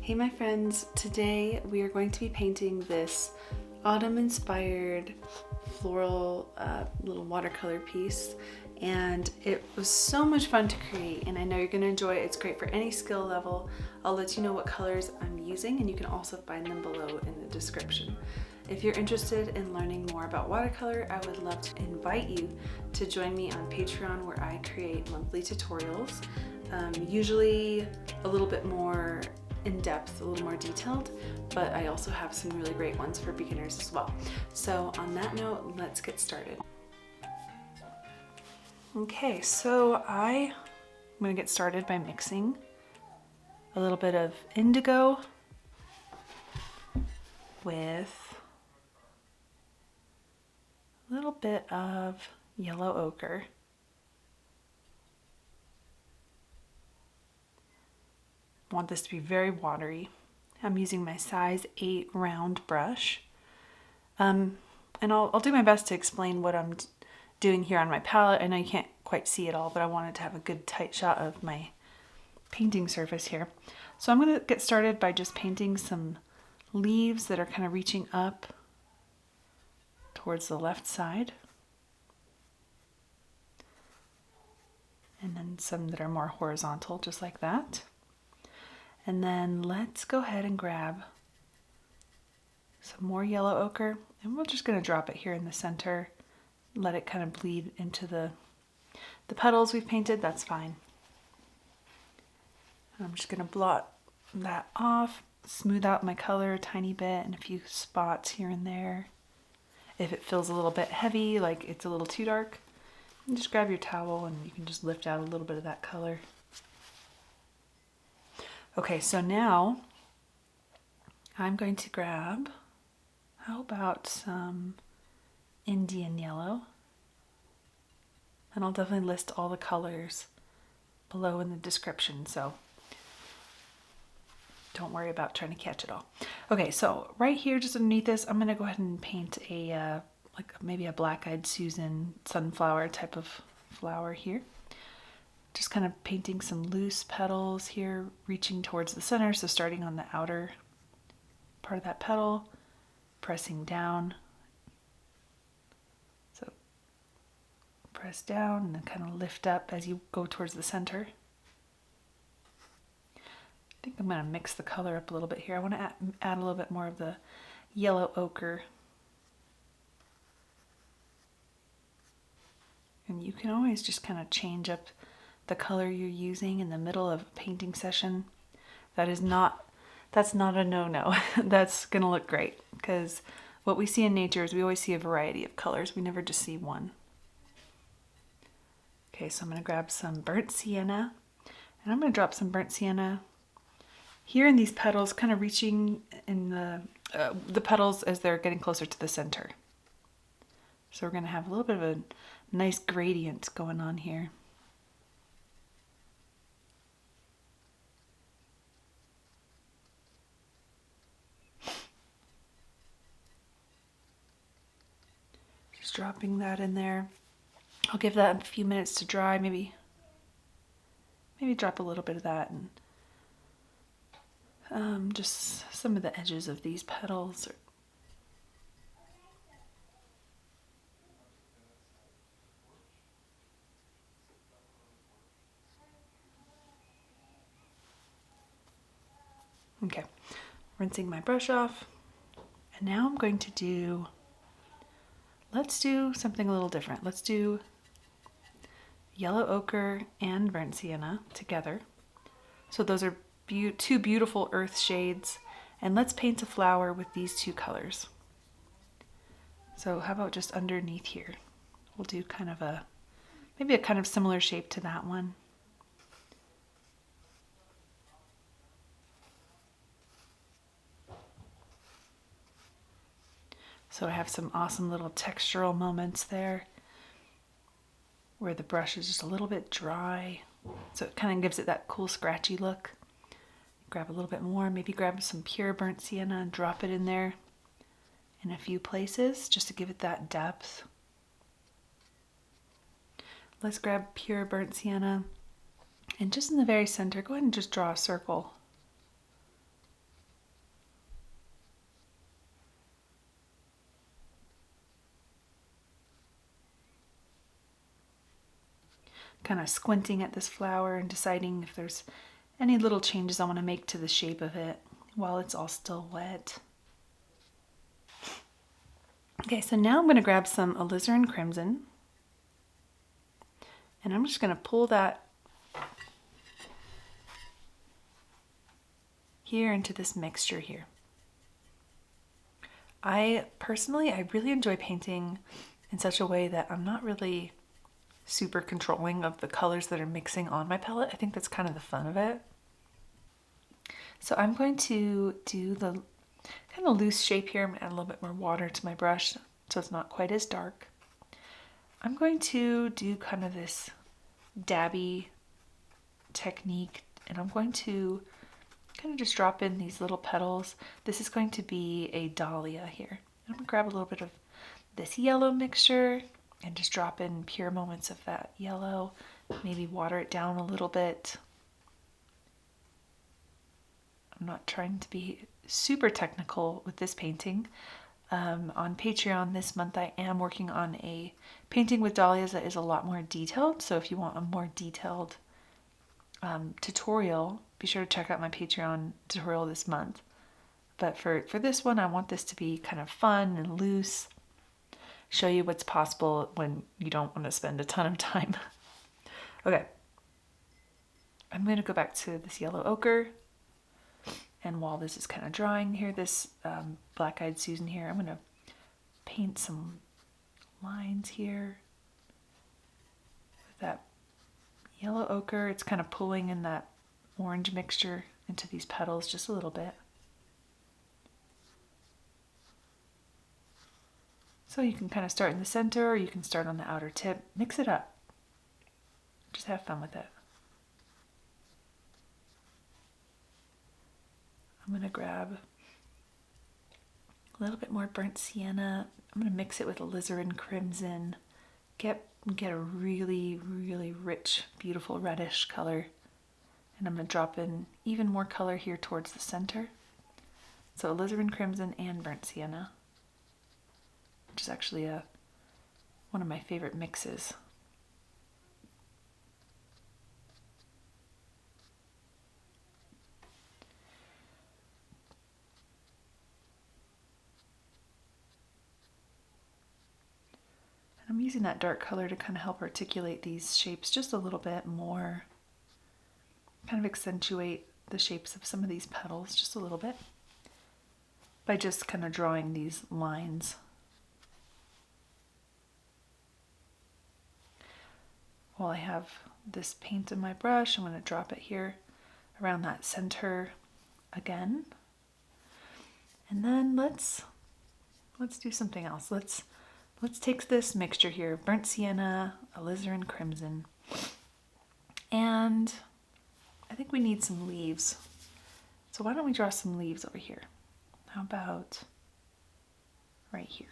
Hey my friends, today we are going to be painting this autumn-inspired floral little watercolor piece, and it was so much fun to create, and I know you're going to enjoy it. It's great for any skill level. I'll let you know what colors I'm using, and you can also find them below in the description. If you're interested in learning more about watercolor, I would love to invite you to join me on Patreon, where I create monthly tutorials, usually a little bit more in depth, a little more detailed, but I also have some really great ones for beginners as well. So on that note, let's get started. Okay, so I'm gonna get started by mixing a little bit of indigo with a little bit of yellow ochre. I want this to be very watery. I'm using my size 8 round brush. And I'll do my best to explain what I'm doing here on my palette. I know you can't quite see it all, but I wanted to have a good tight shot of my painting surface here. So I'm going to get started by just painting some leaves that are kind of reaching up towards the left side. And then some that are more horizontal, just like that. And then let's go ahead and grab some more yellow ochre, and we're just going to drop it here in the center, let it kind of bleed into the petals we've painted. That's fine. I'm just going to blot that off, smooth out my color a tiny bit in a few spots here and there. If it feels a little bit heavy, like it's a little too dark, just grab your towel and you can just lift out a little bit of that color. Okay, so now I'm going to grab, how about some Indian yellow? And I'll definitely list all the colors below in the description, so don't worry about trying to catch it all. Okay, so right here, just underneath this, I'm gonna go ahead and paint a, like maybe a black-eyed Susan sunflower type of flower here. Just kind of painting some loose petals here, reaching towards the center. So starting on the outer part of that petal, pressing down. So press down and then kind of lift up as you go towards the center. I think I'm going to mix the color up a little bit here. I want to add a little bit more of the yellow ochre. And you can always just kind of change up the color you're using in the middle of a painting session. That's not a no-no. That's gonna look great, because what we see in nature is we always see a variety of colors. We never just see one. Okay, so I'm gonna grab some burnt sienna, and I'm gonna drop some burnt sienna here in these petals, kind of reaching in the petals as they're getting closer to the center. So we're gonna have a little bit of a nice gradient going on here. Dropping that in there. I'll give that a few minutes to dry, maybe drop a little bit of that, and just some of the edges of these petals. Okay, rinsing my brush off, and now I'm going to let's do something a little different. Let's do yellow ochre and burnt sienna together. So those are two beautiful earth shades, and let's paint a flower with these two colors. So how about just underneath here? We'll do kind of maybe a kind of similar shape to that one. So I have some awesome little textural moments there where the brush is just a little bit dry. So it kind of gives it that cool scratchy look. Grab a little bit more, maybe grab some pure burnt sienna and drop it in there in a few places just to give it that depth. Let's grab pure burnt sienna, and just in the very center, go ahead and just draw a circle kind of squinting at this flower and deciding if there's any little changes I want to make to the shape of it while it's all still wet. Okay, so now I'm going to grab some Alizarin Crimson, and I'm just going to pull that here into this mixture here. I really enjoy painting in such a way that I'm not really super controlling of the colors that are mixing on my palette. I think that's kind of the fun of it. So I'm going to do the kind of loose shape here. I'm going to add a little bit more water to my brush so it's not quite as dark. I'm going to do kind of this dabby technique, and I'm going to kind of just drop in these little petals. This is going to be a Dahlia here. I'm going to grab a little bit of this yellow mixture and just drop in pure moments of that yellow, maybe water it down a little bit. I'm not trying to be super technical with this painting. On Patreon this month I am working on a painting with dahlias that is a lot more detailed, so if you want a more detailed tutorial, be sure to check out my Patreon tutorial this month. But for this one, I want this to be kind of fun and loose, show you what's possible when you don't want to spend a ton of time. Okay, I'm going to go back to this yellow ochre, and while this is kind of drying here, this Black-Eyed Susan here, I'm going to paint some lines here with that yellow ochre. It's kind of pulling in that orange mixture into these petals just a little bit. So you can kind of start in the center, or you can start on the outer tip. Mix it up. Just have fun with it. I'm going to grab a little bit more burnt sienna. I'm going to mix it with Alizarin Crimson. Get a really, really rich, beautiful reddish color. And I'm going to drop in even more color here towards the center. So Alizarin Crimson and burnt sienna, which is actually one of my favorite mixes. I'm using that dark color to kind of help articulate these shapes just a little bit more, kind of accentuate the shapes of some of these petals just a little bit by just kind of drawing these lines. While I have this paint in my brush, I'm going to drop it here around that center again. And then let's do something else. Let's take this mixture here, burnt sienna, alizarin crimson, and I think we need some leaves. So why don't we draw some leaves over here? How about right here?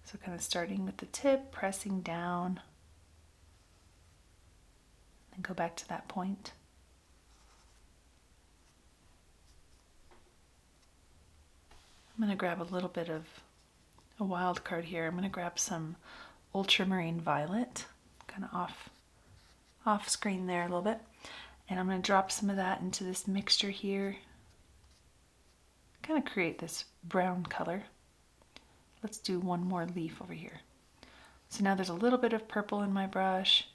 So kind of starting with the tip, pressing down, and go back to that point. I'm going to grab a little bit of a wild card here. I'm going to grab some Ultramarine Violet, kind of off screen there a little bit. And I'm going to drop some of that into this mixture here. Kind of create this brown color. Let's do one more leaf over here. So now there's a little bit of purple in my brush,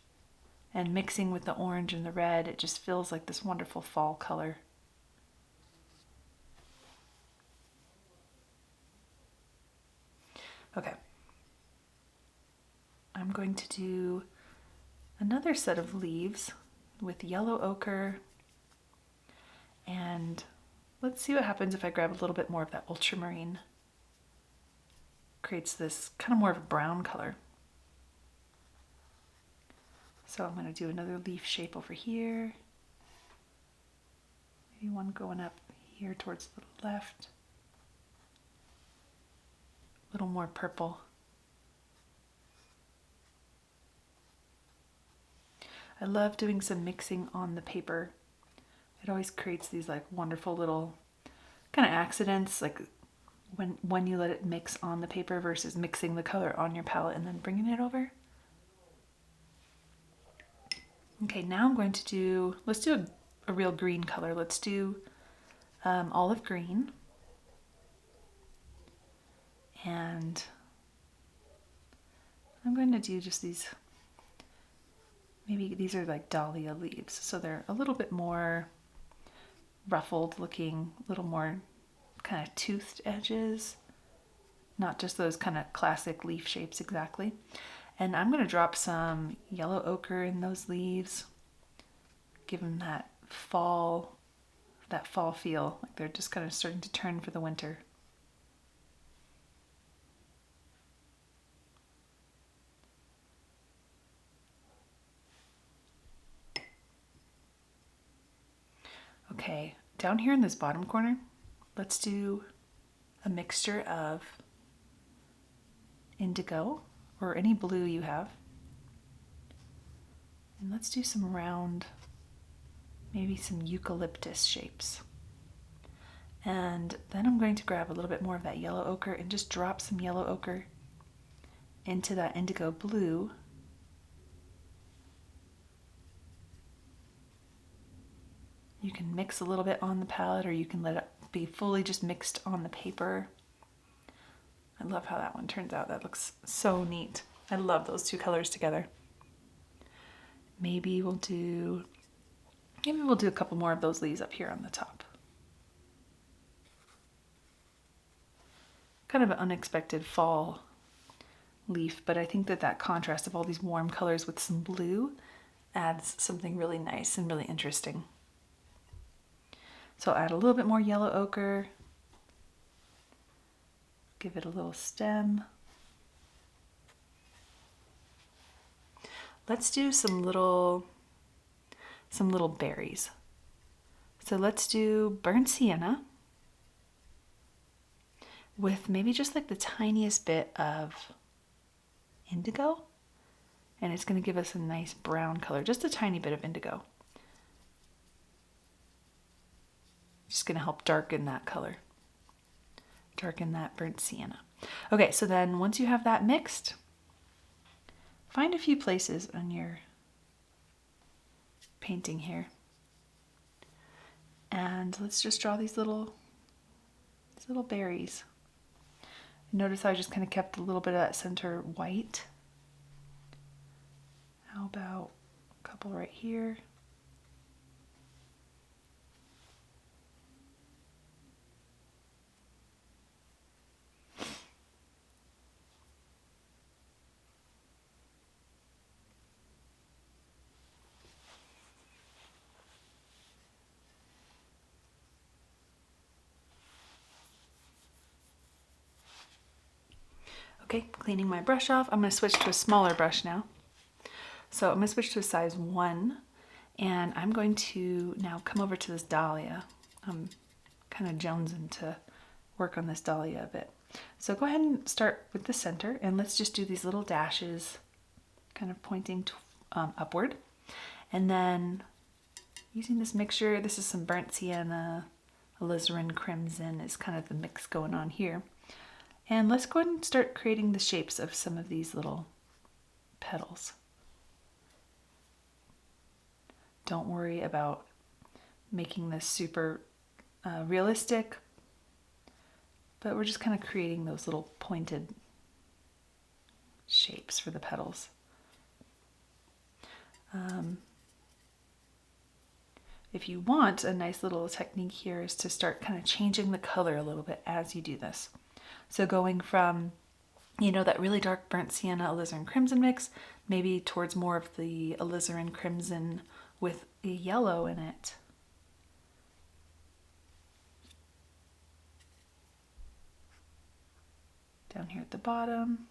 and mixing with the orange and the red, it just feels like this wonderful fall color. Okay, I'm going to do another set of leaves with yellow ochre, and let's see what happens if I grab a little bit more of that ultramarine. Creates this kind of more of a brown color. So I'm going to do another leaf shape over here, maybe one going up here towards the left. A little more purple. I love doing some mixing on the paper. It always creates these like wonderful little kind of accidents, like when you let it mix on the paper versus mixing the color on your palette and then bringing it over. Okay, now I'm going to do, let's do a real green color. Let's do olive green. And I'm going to do just these, maybe these are like dahlia leaves. So they're a little bit more ruffled looking, a little more kind of toothed edges. Not just those kind of classic leaf shapes exactly. And I'm going to drop some yellow ochre in those leaves. Give them that fall feel, like they're just kind of starting to turn for the winter. Okay, down here in this bottom corner, let's do a mixture of indigo or any blue you have. And let's do some round, maybe some eucalyptus shapes. And then I'm going to grab a little bit more of that yellow ochre and just drop some yellow ochre into that indigo blue. You can mix a little bit on the palette, or you can let it be fully just mixed on the paper. I love how that one turns out. That looks so neat. I love those two colors together. Maybe we'll do a couple more of those leaves up here on the top. Kind of an unexpected fall leaf, but I think that contrast of all these warm colors with some blue adds something really nice and really interesting. So I'll add a little bit more yellow ochre. Give it a little stem. Let's do some little berries. So let's do burnt sienna with maybe just like the tiniest bit of indigo. And it's going to give us a nice brown color, just a tiny bit of indigo. Just going to help darken that color. Darken that burnt sienna. Okay, so then once you have that mixed, find a few places on your painting here. And let's just draw these little berries. Notice I just kind of kept a little bit of that center white. How about a couple right here? Okay, cleaning my brush off. I'm going to switch to a smaller brush now. So I'm going to switch to a size 1, and I'm going to now come over to this dahlia. I'm kind of jonesing to work on this dahlia a bit. So go ahead and start with the center, and let's just do these little dashes kind of pointing upward. And then using this mixture, this is some burnt sienna, Alizarin Crimson is kind of the mix going on here. And let's go ahead and start creating the shapes of some of these little petals. Don't worry about making this super realistic, but we're just kind of creating those little pointed shapes for the petals. If you want, a nice little technique here is to start kind of changing the color a little bit as you do this. So going from, that really dark burnt sienna alizarin crimson mix, maybe towards more of the alizarin crimson with a yellow in it. Down here at the bottom.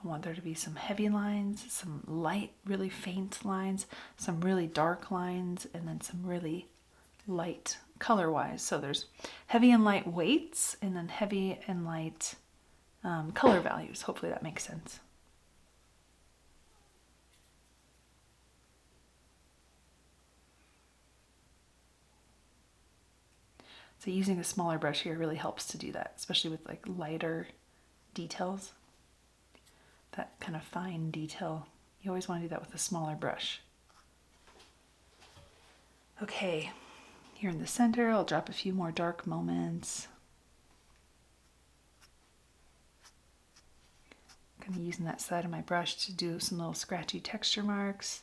I want there to be some heavy lines, some light, really faint lines, some really dark lines, and then some really light color-wise. So there's heavy and light weights, and then heavy and light color values. Hopefully that makes sense. So using a smaller brush here really helps to do that, especially with like lighter details. That kind of fine detail, you always want to do that with a smaller brush. Okay, here in the center, I'll drop a few more dark moments. Kind of using that side of my brush to do some little scratchy texture marks.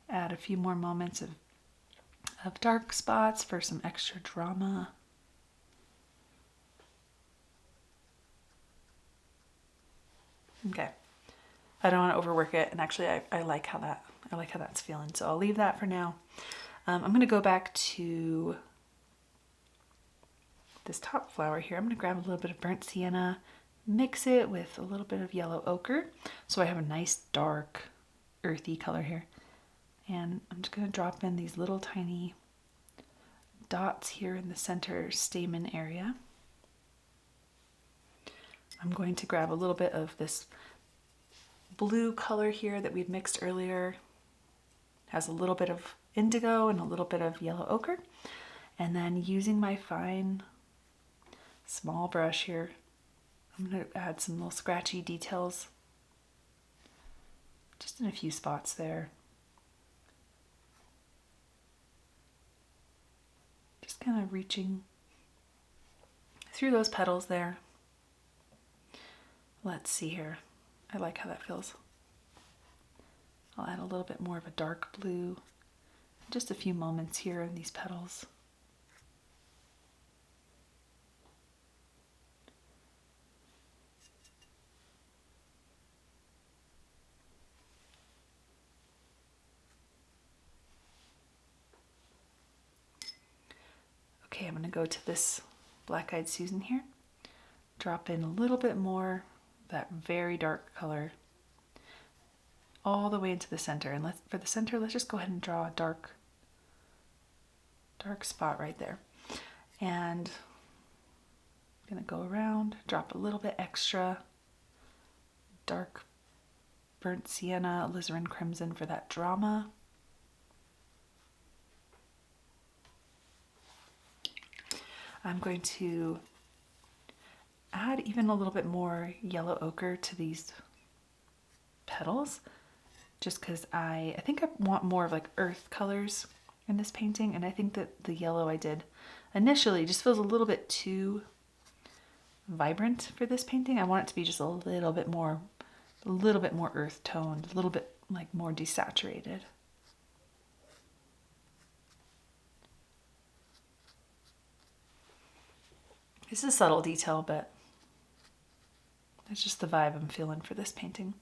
Add a few more moments of dark spots for some extra drama. Okay, I don't want to overwork it, and actually I like how that's feeling, so I'll leave that for now. I'm going to go back to this top flower here. I'm going to grab a little bit of burnt sienna, mix it with a little bit of yellow ochre, so I have a nice dark earthy color here. And I'm just going to drop in these little tiny dots here in the center stamen area. I'm going to grab a little bit of this blue color here that we'd mixed earlier. It has a little bit of indigo and a little bit of yellow ochre. And then using my fine small brush here, I'm going to add some little scratchy details just in a few spots there. Just kind of reaching through those petals there. Let's see here. I like how that feels. I'll add a little bit more of a dark blue. Just a few moments here in these petals. Okay, I'm going to go to this Black-Eyed Susan here. Drop in a little bit more of that very dark color all the way into the center. And for the center, let's just go ahead and draw a dark spot right there. And I'm going to go around, drop a little bit extra dark burnt sienna, Alizarin Crimson for that drama. I'm going to add even a little bit more yellow ochre to these petals, just because I think I want more of like earth colors in this painting, and I think that the yellow I did initially just feels a little bit too vibrant for this painting. I want it to be just a little bit more earth toned, a little bit like more desaturated. It's a subtle detail, but it's just the vibe I'm feeling for this painting.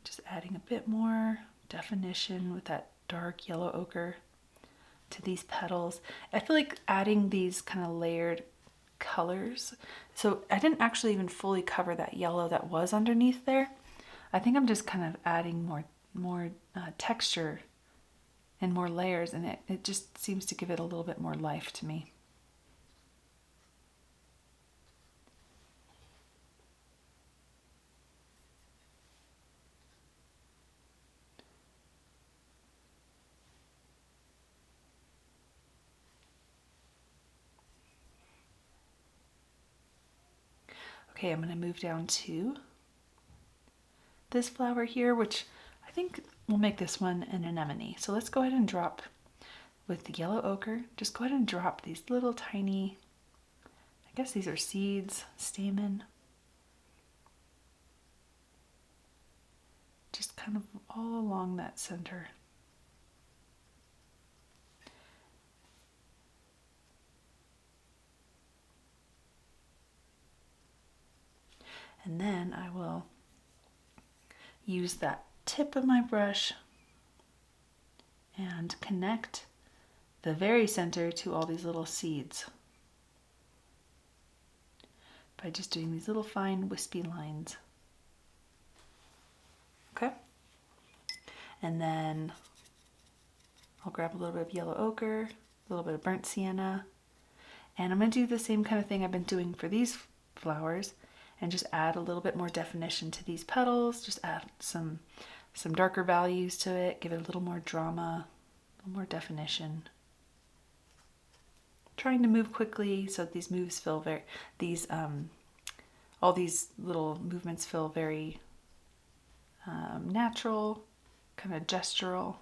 Just adding a bit more definition with that dark yellow ochre to these petals. I feel like adding these kind of layered colors. So I didn't actually even fully cover that yellow that was underneath there. I think I'm just kind of adding more texture and more layers, and it just seems to give it a little bit more life to me. Okay, I'm going to move down to this flower here, which I think we'll make this one an anemone. So let's go ahead and drop with the yellow ochre. Just go ahead and drop these little tiny, I guess these are seeds, stamen. Just kind of all along that center. And then I will use that tip of my brush and connect the very center to all these little seeds. by just doing these little fine wispy lines. Okay, and then I'll grab a little bit of yellow ochre, a little bit of burnt sienna, and I'm going to do the same kind of thing I've been doing for these flowers and just add a little bit more definition to these petals, just add some darker values to it, give it a little more drama, a little more definition. Trying to move quickly so that these moves feel very, all these little movements feel very natural, kind of gestural.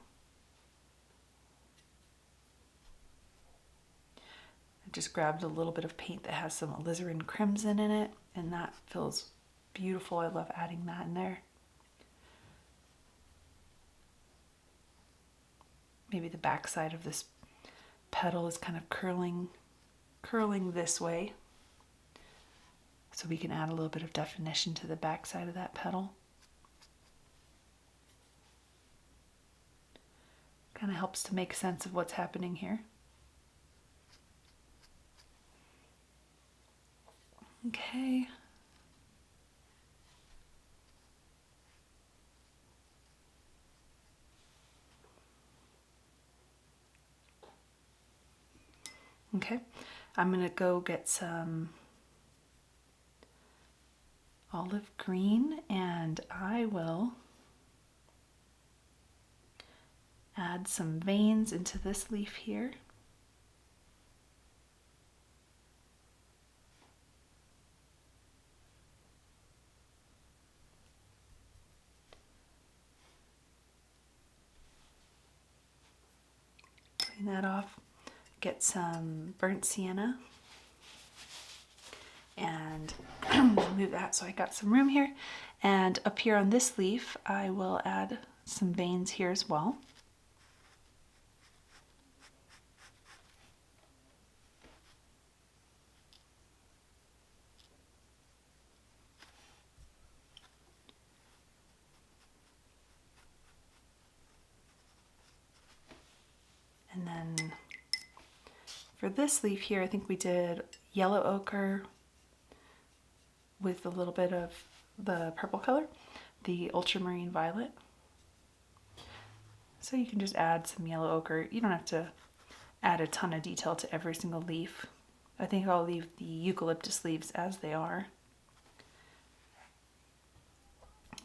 I just grabbed a little bit of paint that has some Alizarin Crimson in it, and that feels beautiful. I love adding that in there. Maybe the back side of this petal is kind of curling this way, so we can add a little bit of definition to the back side of that petal. Kind of helps to make sense of what's happening here. Okay. Okay, I'm gonna go get some olive green and I will add some veins into this leaf here. Clean that off. Get some burnt sienna and move that so I got some room here. And up here on this leaf, I will add some veins here as well. And then for this leaf here, I think we did yellow ochre with a little bit of the purple color, the ultramarine violet. So you can just add some yellow ochre. You don't have to add a ton of detail to every single leaf. I think I'll leave the eucalyptus leaves as they are.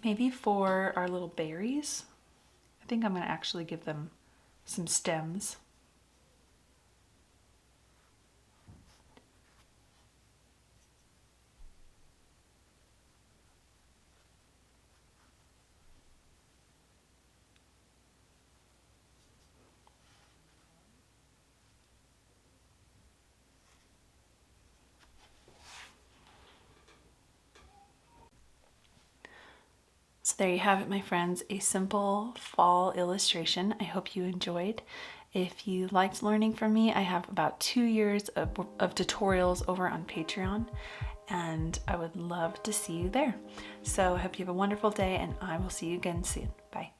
Maybe for our little berries, I think I'm going to actually give them some stems. So there you have it, my friends, a simple fall illustration. I hope you enjoyed. If you liked learning from me, I have about 2 years of tutorials over on Patreon, and I would love to see you there. So I hope you have a wonderful day, and I will see you again soon. Bye.